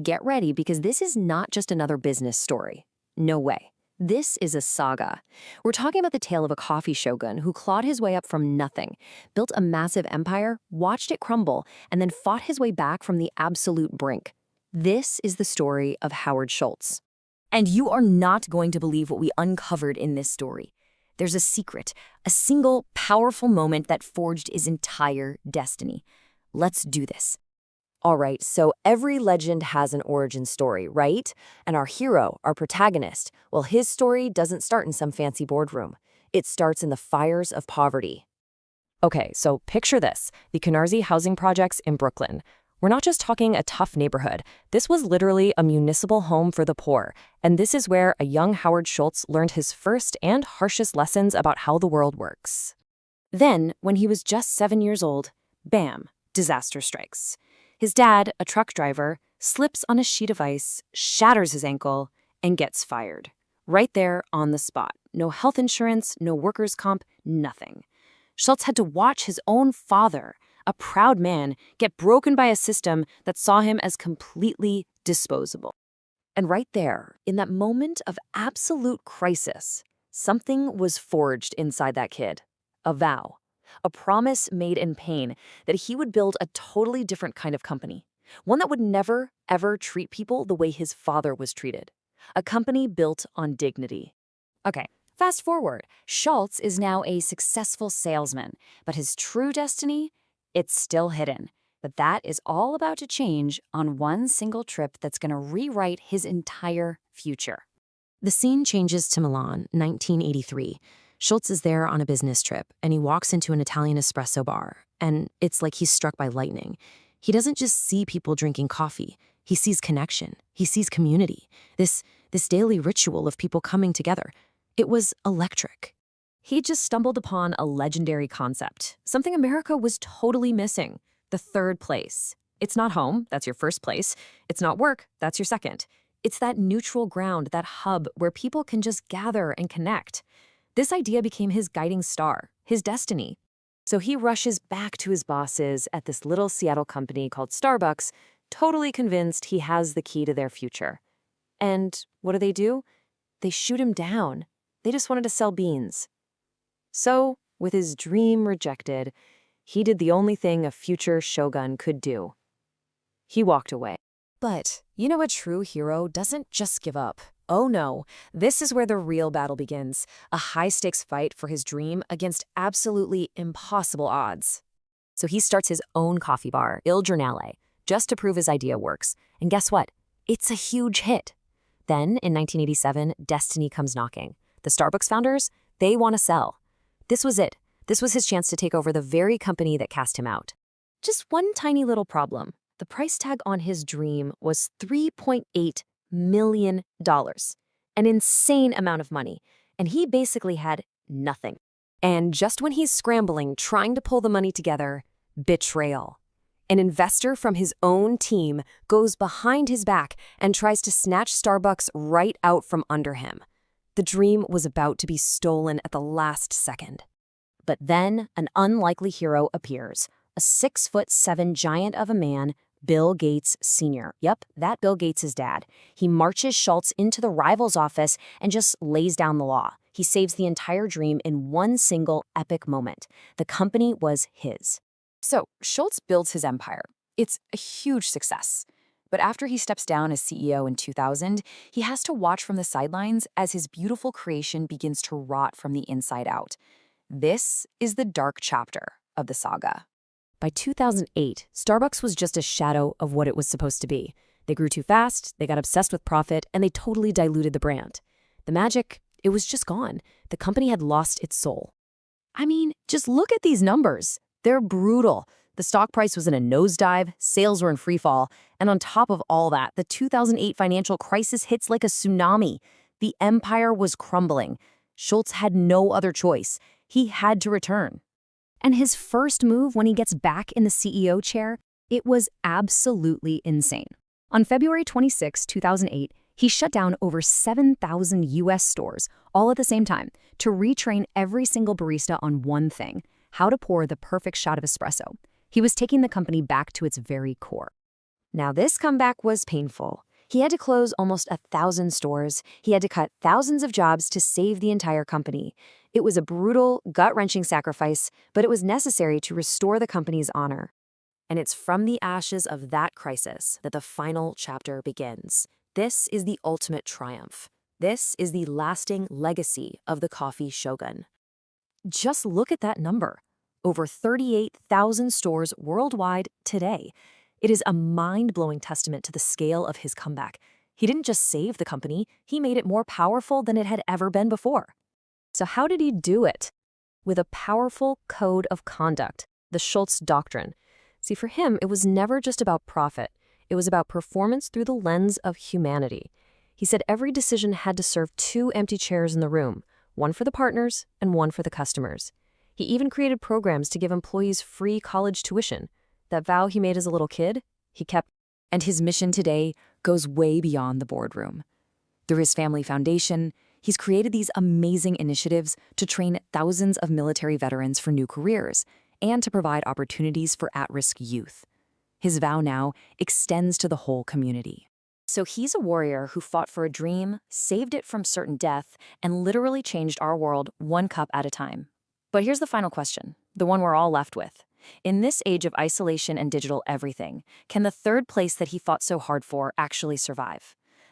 Get ready because this is not just another business story. No way. This is a saga. We're talking about the tale of a coffee shogun who clawed his way up from nothing, built a massive empire, watched it crumble, and then fought his way back from the absolute brink. This is the story of Howard Schultz. And you are not going to believe what we uncovered in this story. There's a secret, a single powerful moment that forged his entire destiny. Let's do this. All right, so every legend has an origin story, right? And our hero, our protagonist, well, his story doesn't start in some fancy boardroom. It starts in the fires of poverty. Okay, so picture this, the Canarsie housing projects in Brooklyn. We're not just talking a tough neighborhood. This was literally a municipal home for the poor. And this is where a young Howard Schultz learned his first and harshest lessons about how the world works. Then, when he was just 7 years old, bam, disaster strikes. His dad, a truck driver, slips on a sheet of ice, shatters his ankle, and gets fired. Right there on the spot. No health insurance, no workers' comp, nothing. Schultz had to watch his own father, a proud man, get broken by a system that saw him as completely disposable. And right there, in that moment of absolute crisis, something was forged inside that kid. A vow. A promise made in pain that he would build a totally different kind of company. One that would never, ever treat people the way his father was treated. A company built on dignity. Okay, fast forward. Schultz is now a successful salesman, but his true destiny, it's still hidden. But that is all about to change on one single trip that's going to rewrite his entire future. The scene changes to Milan, 1983. Schultz is there on a business trip, and he walks into an Italian espresso bar, and it's like he's struck by lightning. He doesn't just see people drinking coffee. He sees connection. He sees community. This daily ritual of people coming together. It was electric. He just stumbled upon a legendary concept, something America was totally missing, the third place. It's not home, that's your first place. It's not work, that's your second. It's that neutral ground, that hub where people can just gather and connect. This idea became his guiding star, his destiny. So he rushes back to his bosses at this little Seattle company called Starbucks, totally convinced he has the key to their future. And what do? They shoot him down. They just wanted to sell beans. So, with his dream rejected, he did the only thing a future shogun could do. He walked away. But, you know, a true hero doesn't just give up. Oh no, this is where the real battle begins, a high-stakes fight for his dream against absolutely impossible odds. So he starts his own coffee bar, Il Giornale, just to prove his idea works. And guess what? It's a huge hit. Then, in 1987, destiny comes knocking. The Starbucks founders, they want to sell. This was it. This was his chance to take over the very company that cast him out. Just one tiny little problem. The price tag on his dream was $3.8 million. An insane amount of money. And he basically had nothing. And just when he's scrambling, trying to pull the money together, betrayal. An investor from his own team goes behind his back and tries to snatch Starbucks right out from under him. The dream was about to be stolen at the last second. But then an unlikely hero appears, a 6'7" giant of a man, Bill Gates Sr. Yep, that Bill Gates' dad. He marches Schultz into the rival's office and just lays down the law. He saves the entire dream in one single epic moment. The company was his. So Schultz builds his empire. It's a huge success. But after he steps down as CEO in 2000, he has to watch from the sidelines as his beautiful creation begins to rot from the inside out. This is the dark chapter of the saga. By 2008, Starbucks was just a shadow of what it was supposed to be. They grew too fast, they got obsessed with profit, and they totally diluted the brand. The magic, it was just gone. The company had lost its soul. I mean, just look at these numbers. They're brutal. The stock price was in a nosedive, sales were in free fall, and on top of all that, the 2008 financial crisis hits like a tsunami. The empire was crumbling. Schultz had no other choice. He had to return. And his first move when he gets back in the CEO chair, it was absolutely insane. On February 26, 2008, he shut down over 7,000 US stores, all at the same time, to retrain every single barista on one thing: how to pour the perfect shot of espresso. He was taking the company back to its very core. Now, this comeback was painful. He had to close almost 1,000 stores. He had to cut thousands of jobs to save the entire company. It was a brutal, gut-wrenching sacrifice, but it was necessary to restore the company's honor. And it's from the ashes of that crisis that the final chapter begins. This is the ultimate triumph. This is the lasting legacy of the coffee shogun. Just look at that number. Over 38,000 stores worldwide today. It is a mind-blowing testament to the scale of his comeback. He didn't just save the company, he made it more powerful than it had ever been before. So how did he do it? With a powerful code of conduct, the Schultz doctrine. See, for him, it was never just about profit. It was about performance through the lens of humanity. He said every decision had to serve 2 empty chairs in the room, one for the partners and one for the customers. He even created programs to give employees free college tuition. That vow he made as a little kid, he kept. And his mission today goes way beyond the boardroom. Through his family foundation, he's created these amazing initiatives to train thousands of military veterans for new careers and to provide opportunities for at-risk youth. His vow now extends to the whole community. So he's a warrior who fought for a dream, saved it from certain death, and literally changed our world one cup at a time. But here's the final question, the one we're all left with. In this age of isolation and digital everything, can the third place that he fought so hard for actually survive?